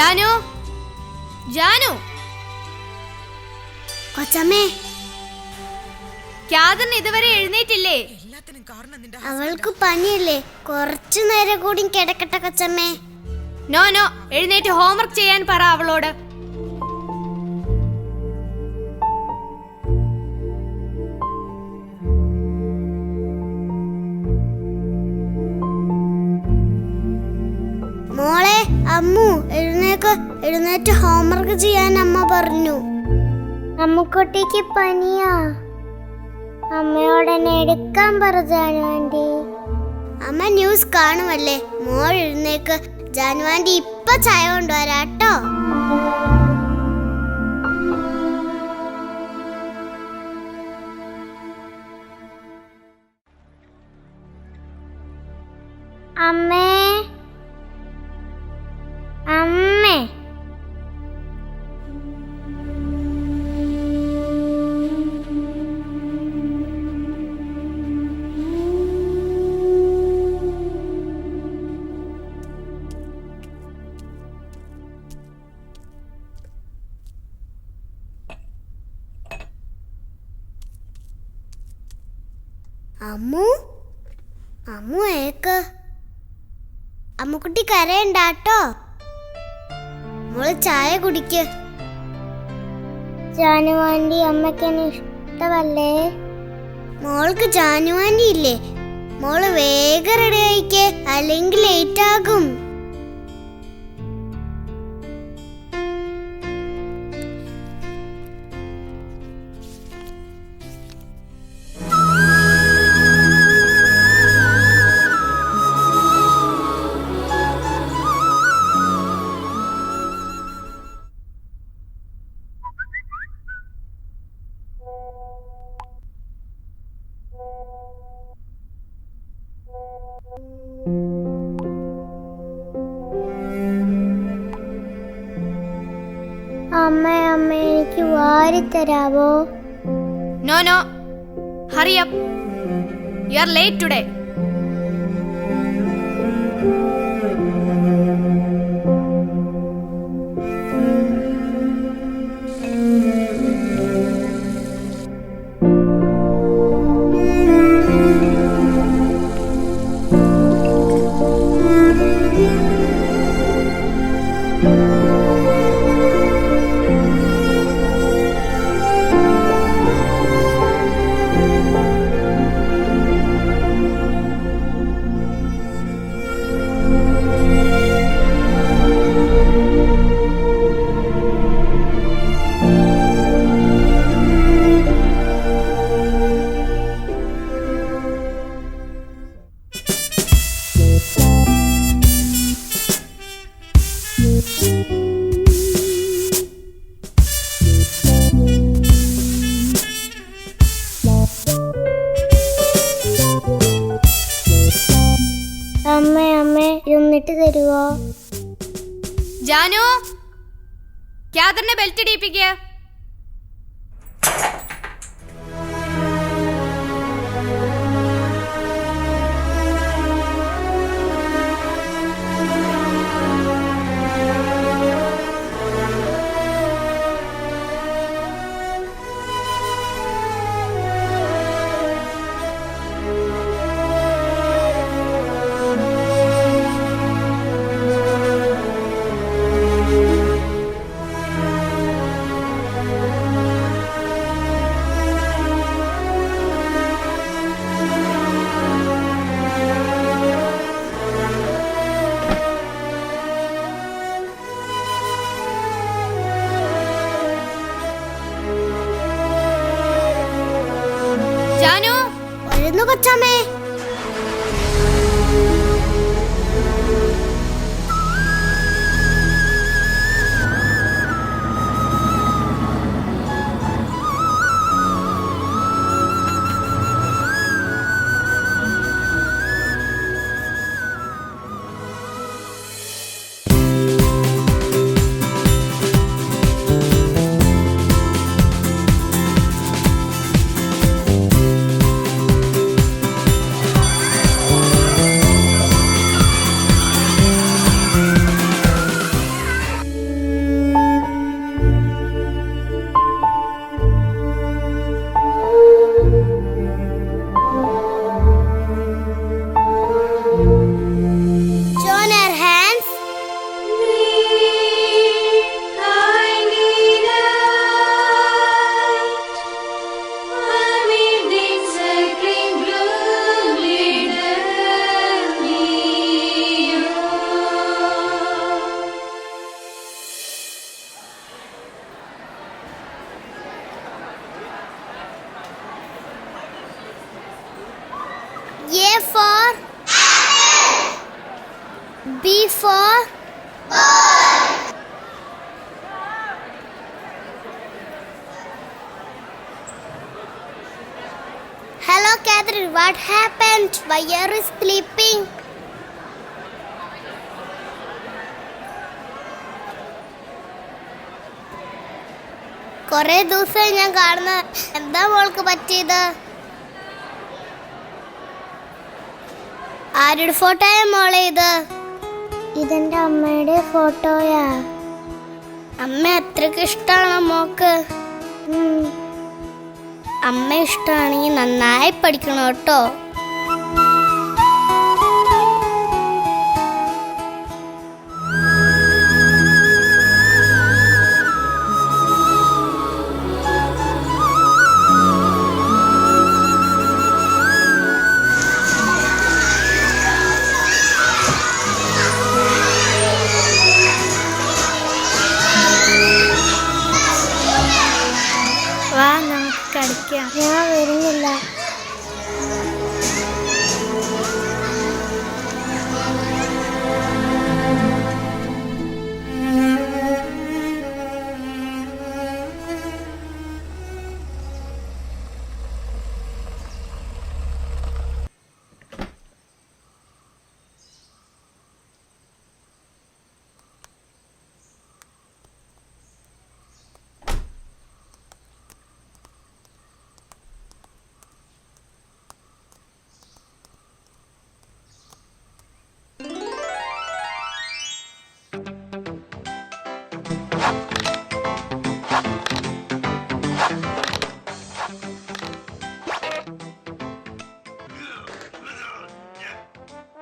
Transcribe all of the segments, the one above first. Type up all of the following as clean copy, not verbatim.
ജാനു, ജാനു. കൊച്ചമ്മേ, ക്യാദറിന് ഇതുവരെ എഴുന്നേറ്റില്ലേ? അവൾക്ക് പനിയല്ലേ, കുറച്ചു നേരം കൂടി കിടക്കട്ടെ കൊച്ചമ്മേ. നോ നോ, എഴുന്നേറ്റ് ഹോംവർക്ക് ചെയ്യാൻ പറ അവളോട്. മോളെ, അമ്മു എഴുന്നേറ്റ് ഹോംവർക്ക് ചെയ്യാൻ അമ്മ പറഞ്ഞു. അമ്മുക്കുട്ടിക്ക് പനിയാ, അമ്മയോടെന്നെ എടുക്കാൻ പറ ജാനു ആന്റി. അമ്മ ന്യൂസ് കാണുമല്ലേ, മോൾ എഴുന്നേക്ക്. ജാനു ആന്റി ഇപ്പൊ ചായ കൊണ്ടുവരാട്ടോ. അമ്മേ, അമ്മേ. അമ്മു ഏക്ക്. അമ്മുക്കുട്ടി കരയണ്ടാട്ടോ. മോള് ചായ കുടിക്ക്. ജാനുവാന്റി അമ്മയ്ക്ക് ഇഷ്ടമല്ലേ? മോൾക്ക് ജാനുവാന്റി ഇല്ലേ? മോള് വേഗം റെഡി ആയിക്കേ, അല്ലെങ്കിൽ ലേറ്റ് ആകും. അമ്മ എനിക്ക് വാരി തരാവോ? No no, hurry up, you are late today. ഇട്ട് തരുവോ? ജാനു, ക്യാദറിനെ ബെൽറ്റ് ഇടിപ്പിക്കുക. കൊച്ചമ്മേ, B for Hello, Catherine. What happened? Why are you sleeping? കുറേ ദിവസമായി ഞാൻ കാണുന്ന എന്താ മോൾക്ക് പറ്റിയത്? ആരുടെ ഫോട്ടോയാ മോളെ ഇത്? ഇതെന്റെ അമ്മയുടെ ഫോട്ടോയാ. അമ്മ അത്രക്ക് ഇഷ്ടമാണോ മോക്ക്? അമ്മ ഇഷ്ടമാണെങ്കിൽ നന്നായി പഠിക്കണം കേട്ടോ. വാ നമുക്ക് കളിക്കാം. ഞാൻ വരുന്നില്ല.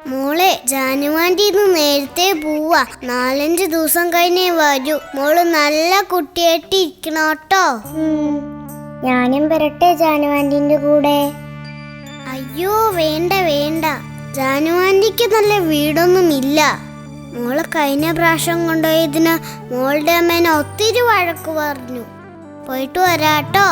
മോളെ, ജാനുവാൻ്റെ ഇന്ന് നേരത്തെ പോവാ. 4-5 ദിവസം കഴിഞ്ഞേ വരൂ. മോള് നല്ല കുട്ടിയായിട്ട് ഇരിക്കണം കേട്ടോ. ഞാനും വരട്ടെ ജാനുവാൻ്റെ കൂടെ? അയ്യോ വേണ്ട വേണ്ട, ജാനുവാൻ്റിക്ക് നല്ല വീടൊന്നും ഇല്ല. മോളെ കഴിഞ്ഞ പ്രാവശ്യം കൊണ്ടുപോയതിന് മോളുടെ അമ്മേനെ ഒത്തിരി വഴക്ക് പറഞ്ഞു. പോയിട്ട് വരാട്ടോ.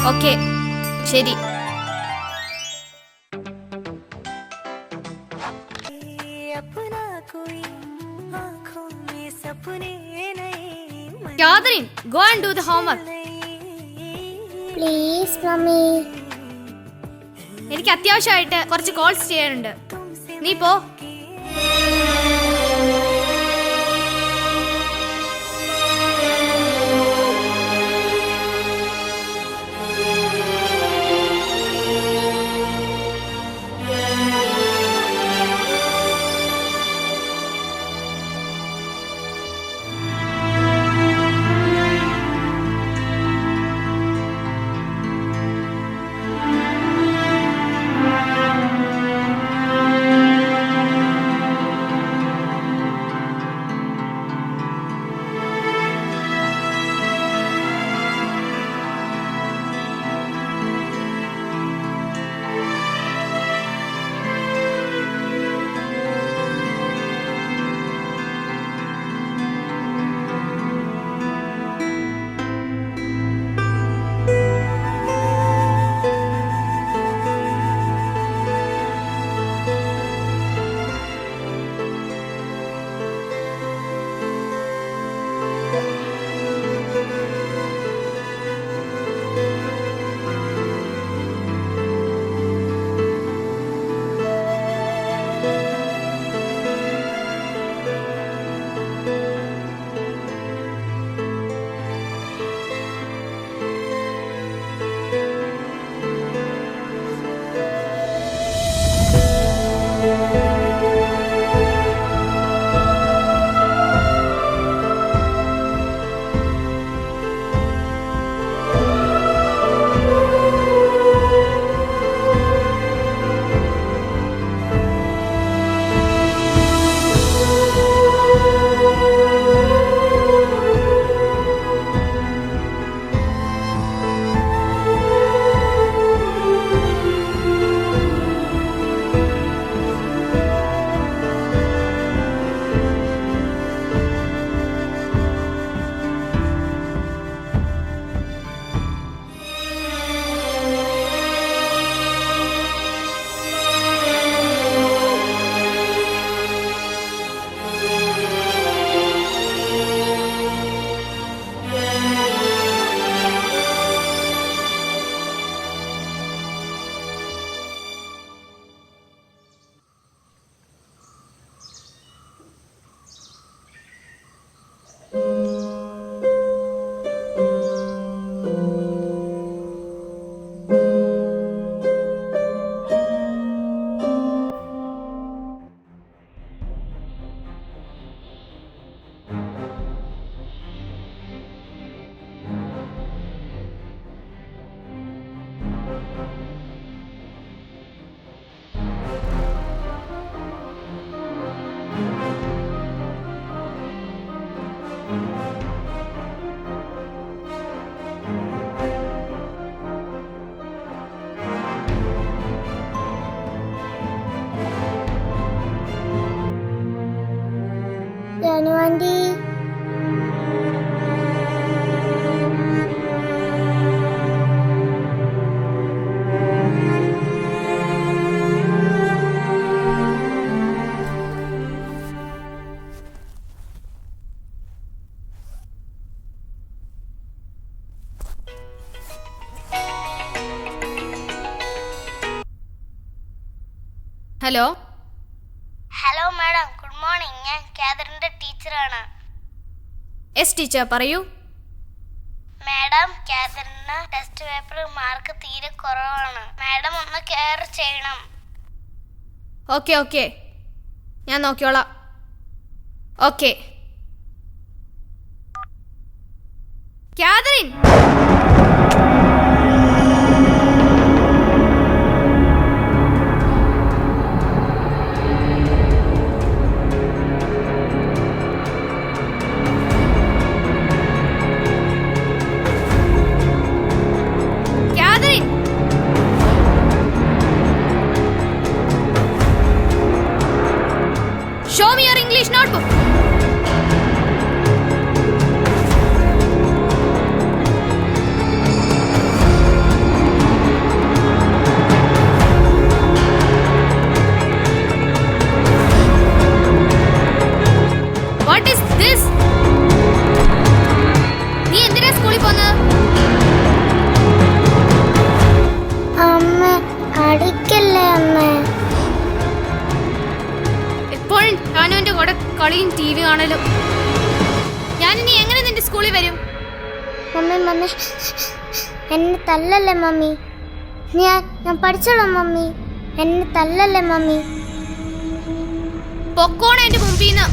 ഓക്കെ, ശരി. Catherine, go and do the homework. Please mummy. എനിക്ക് അത്യാവശ്യമായിട്ട് കുറച്ച് കോൾസ് ചെയ്യാനുണ്ട്. നീ പോ. Hello. Hello madam, good morning. ഞാൻ കാതറിന്റെ ടീച്ചറാണ്. യെസ് ടീച്ചർ, പറയൂ. മാഡം, കാതറിന് ടെസ്റ്റ് പേപ്പർ മാർക്ക് തീരെ കുറവാണ്. മാഡം ഒന്ന് കെയർ ചെയ്യണം. ഓക്കെ ഓക്കെ, ഞാൻ നോക്കിയോളാം. Okay. Catherine, Catherine, show me your English notebook. What is this? നീ എന്തിനാ സ്കൂളിൽ പോകുന്നത്? അമ്മ, അടിക്കല്ലേ അമ്മ. എപ്പോഴും ഷാനുവിന്റെ കൂടെ കളിയും ടി വി കാണലും. ഞാനിനി എങ്ങനെ നിന്റെ സ്കൂളിൽ വരും? മമ്മി മമ്മി, എന്നെ തല്ലല്ലേ മമ്മി. ഞാൻ പഠിച്ചോളാം മമ്മി. എന്നെ തല്ലല്ലേ മമ്മി. പൊക്കോണ എന്റെ മുമ്പിന്ന്.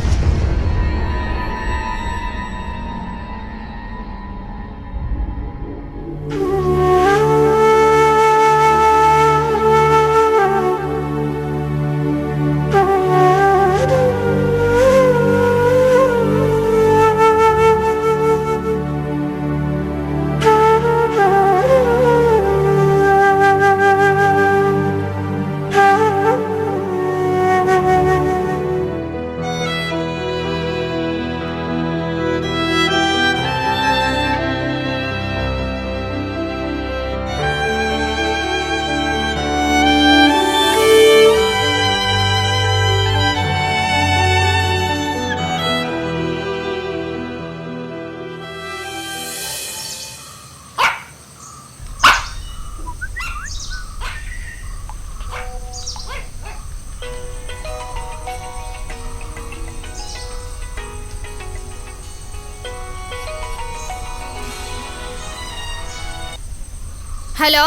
ഹലോ.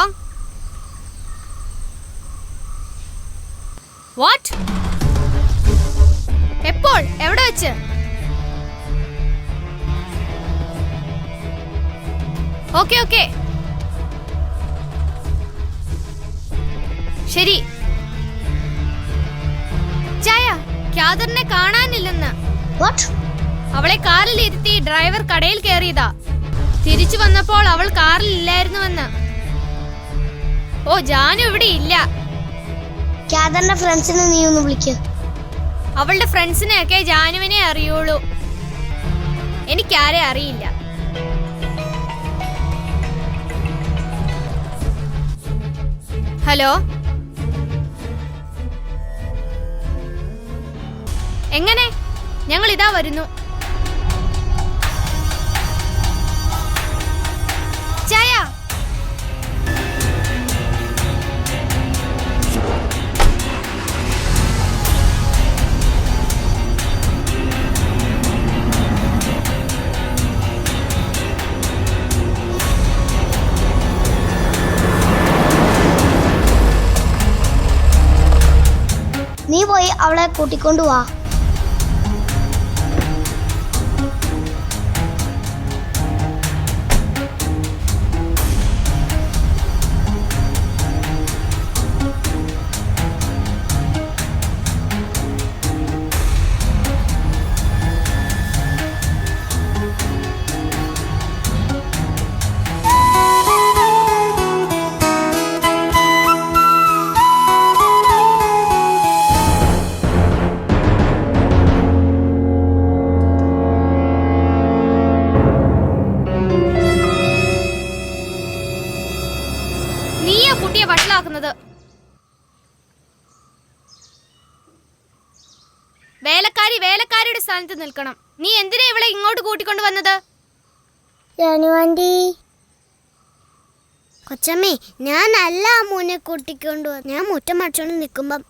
വാട്ട്? എപ്പോൾ? എവിടെ വെച്ച്? ഓക്കെ ഓക്കെ, ശരി. ചായ, കാതറിനെ കാണാനില്ലെന്ന്. അവളെ കാറിൽ ഇരുത്തി ഡ്രൈവർ കടയിൽ കയറിയതാ. തിരിച്ചു വന്നപ്പോൾ അവൾ കാറിൽ ഇല്ലായിരുന്നുവെന്ന്. ഓ, ജാനു ഇവിടെ ഇല്ല. കാതറിന്റെ ഫ്രണ്ട്സിനെ നീ ഒന്ന് വിളിക്ക്. അവളുടെ ഫ്രണ്ട്സിനെയൊക്കെ ജാനുവിനെ അറിയുള്ളൂ, എനിക്കാരെ അറിയില്ല. ഹലോ. എങ്ങനെ? ഞങ്ങൾ ഇതാ വരുന്നു. ചായ. നീ പോയി അവളെ കൂട്ടിക്കൊണ്ടു വാ. കുട്ടിയെ വഷളാക്കുന്നത്. വേലക്കാരി വേലക്കാരിയുടെ സ്ഥാനത്ത് നിൽക്കണം. നീ എന്തിനാ ഇവളെ ഇങ്ങോട്ട് കൂട്ടിക്കൊണ്ടു വന്നത്? കൊച്ചമ്മേ, ഞാനല്ല മോനെ കൂട്ടിക്കൊണ്ടു. ഞാൻ മുറ്റം മടിച്ചോണ്ട് നിൽക്കുമ്പം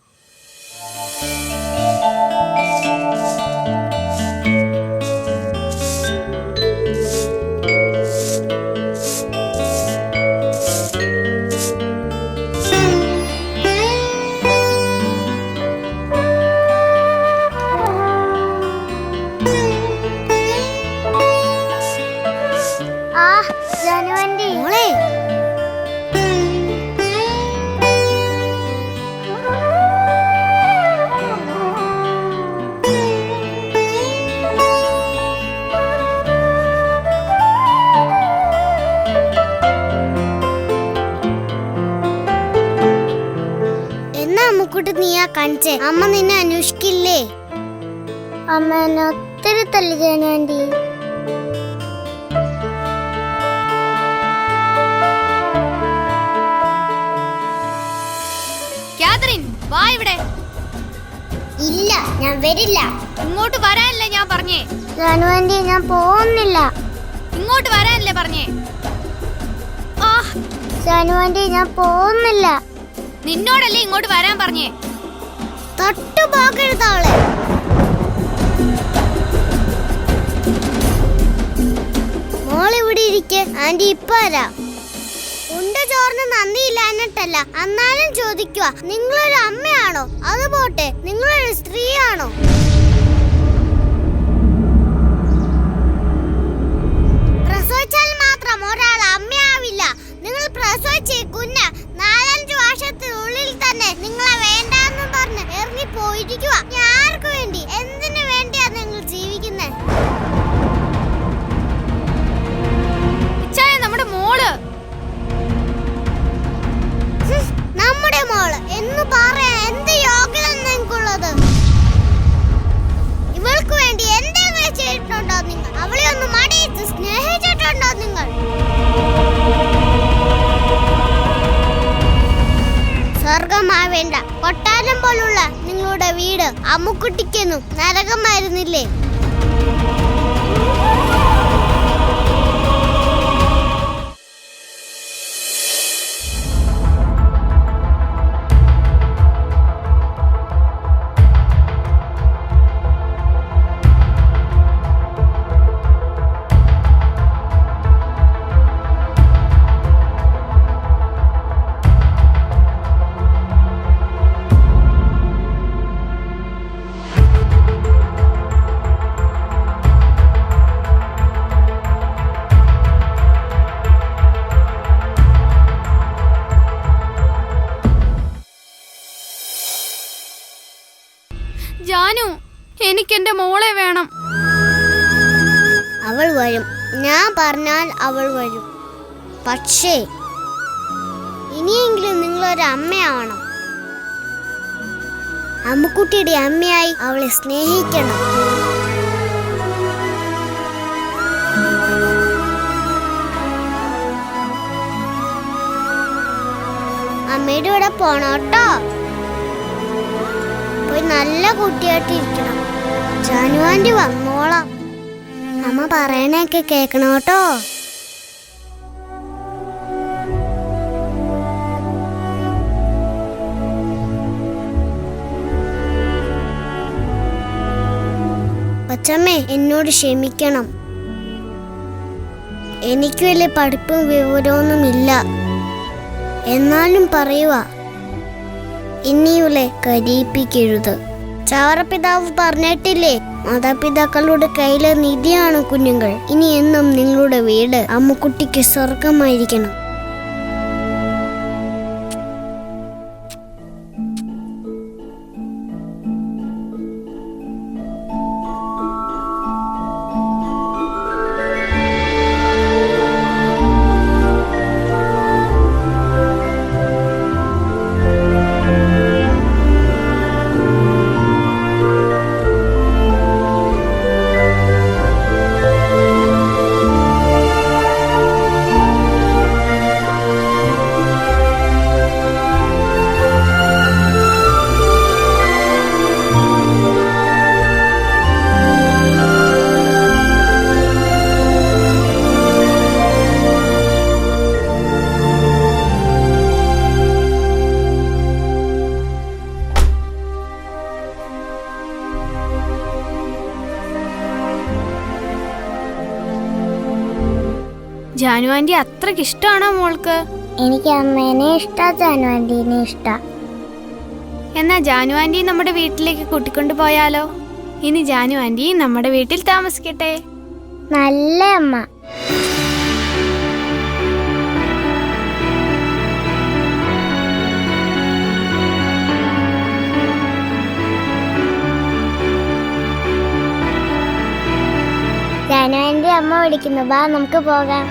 അമ്മുക്കുട്ടി നീയാ കാണിച്ചേ. അമ്മ നിന്നെ അന്വേഷിക്കില്ലേ? അമ്മ എന്നെ ഒത്തിരി തല്ലി ജാനു ആന്റി. കാതറിൻ, വാ ഇവിടെ. ഇല്ല, ഞാൻ വരില്ല. ഇങ്ങോട്ട് വരാനല്ലേ ഞാൻ പറഞ്ഞേ? ജാനു ആന്റി, ഞാൻ പോകുന്നില്ല. ഇങ്ങോട്ട് വരാനല്ലേ പറഞ്ഞേ? ജാനു ആന്റി, ഞാൻ പോകുന്നില്ല. നിന്നോടല്ലേ ഇങ്ങോട്ട് വരാൻ പറഞ്ഞേ? തൊട്ടു പോകരുത് അവളെ. മോളിവിടെ ഇരിക്കെ, ആന്റി ഇപ്പൊ വരാം. ഉണ്ട ചോറിന് നന്ദിയില്ല എന്നിട്ടല്ല, എന്നാലും ചോദിക്കുക, നിങ്ങളൊരു അമ്മയാണോ? അത് പോട്ടെ, നിങ്ങളൊരു സ്ത്രീയാണോ? പ്രസവിച്ചാൽ മാത്രം ഒരാൾ അമ്മയാവില്ല. നിങ്ങൾ പ്രസവിച്ച് കുഞ്ഞ് 4-5 വർഷത്തിനുള്ളിൽ തന്നെ നിങ്ങളെ വേണ്ടാന്ന് പറഞ്ഞ് ഇറങ്ങി പോയിരിക്കുക. ആർക്ക് വേണ്ടി, എന്തിനു വേണ്ടിയാ നിങ്ങൾ ജീവിക്കുന്നത്? നമ്മുടെ മോള്, നമ്മുടെ മോള് എന്ന് പറയാൻ എന്ത് യോഗ്യത നിങ്ങൾക്കുള്ളത്? ഇവൾക്ക് വേണ്ടി എന്തെങ്കിലും ചെയ്തിട്ടുണ്ടോ നിങ്ങൾ? അവളെ ഒന്ന് മടിയിച്ച് സ്നേഹിച്ചിട്ടുണ്ടോ നിങ്ങൾ? സ്വർഗമാവേണ്ട, കൊട്ടാരം പോലുള്ള നിങ്ങളുടെ വീട് അമ്മുക്കുട്ടിക്കൊന്നും നരകമായിരുന്നില്ലേ? ജാനു, എനിക്ക് എന്റെ മോളെ വേണം. അവൾ വരും, ഞാൻ പറഞ്ഞാൽ അവൾ വരും. പക്ഷേ ഇനിയെങ്കിലും നിങ്ങളൊരു അമ്മയാവണം. അമ്മുക്കുട്ടിയുടെ അമ്മയായി അവളെ സ്നേഹിക്കണം. അമ്മയുടെ കൂടെ പോണോട്ടോ. പോയി നല്ല കുട്ടിയായിട്ടിരിക്കണം. ജാനു ആന്റി വന്നോളാം. അമ്മ പറയണൊക്കെ കേക്കണോട്ടോ. കൊച്ചമ്മേ, എന്നോട് ക്ഷമിക്കണം. എനിക്ക് വലിയ പഠിപ്പും വിവരമൊന്നുമില്ല. എന്നാലും പറയുക, ഇനിയുളെ കരയിപ്പിക്കരുത്. ചാവറപിതാവ് പറഞ്ഞിട്ടില്ലേ, മാതാപിതാക്കളുടെ കയ്യിലെ നിധിയാണ് കുഞ്ഞുങ്ങൾ. ഇനി എന്നും നിങ്ങളുടെ വീട് അമ്മുക്കുട്ടിക്ക് സ്വർഗമായിരിക്കണം. ജാനു ആന്റി അത്രക്ക് ഇഷ്ടമാണോ മോൾക്ക്? എനിക്ക് അമ്മേനെ ഇഷ്ടാ, ജാനു ആന്റീനെ ഇഷ്ടാ. എന്നാ ജാനു ആന്റി നമ്മുടെ വീട്ടിലേക്ക് കൂട്ടിക്കൊണ്ടു പോയാലോ? ഇനി ജാനു ആന്റി നമ്മുടെ വീട്ടിൽ താമസിക്കട്ടെ. നല്ല അമ്മ. ജാനു ആന്റി അമ്മ വിളിക്കുന്നു, ബാ നമുക്ക് പോകാം.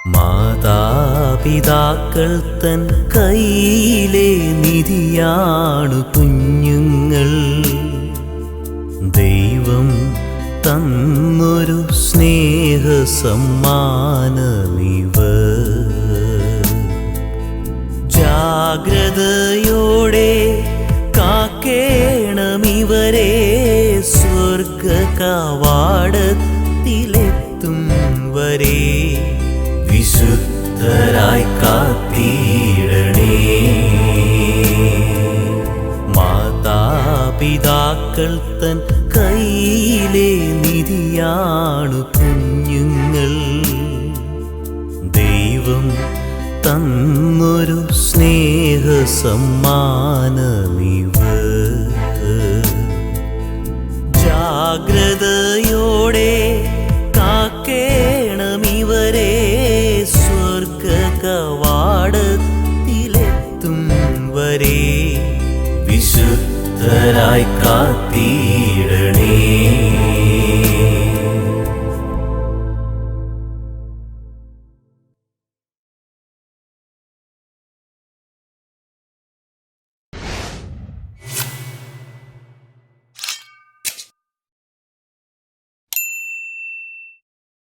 മാതാപിതാക്കൾ തൻ കയ്യിലെ നിധിയാണു കുഞ്ഞുങ്ങൾ. ദൈവം തന്നൊരു സ്നേഹസമ്മാനമിവർ. ജാഗ്രതയോടെ കാക്കേണമിവരെ, സ്വർഗകവാടത്തിലെത്തും വരെ വിശുദ്ധരായി കാത്തിടണേ. മാതാപിതാക്കൾ തൻ കയ്യിലെ നിധിയാണു കുഞ്ഞുങ്ങൾ. ദൈവം തന്നൊരു സ്നേഹസമ്മാനമിവർ. ജാഗ്രത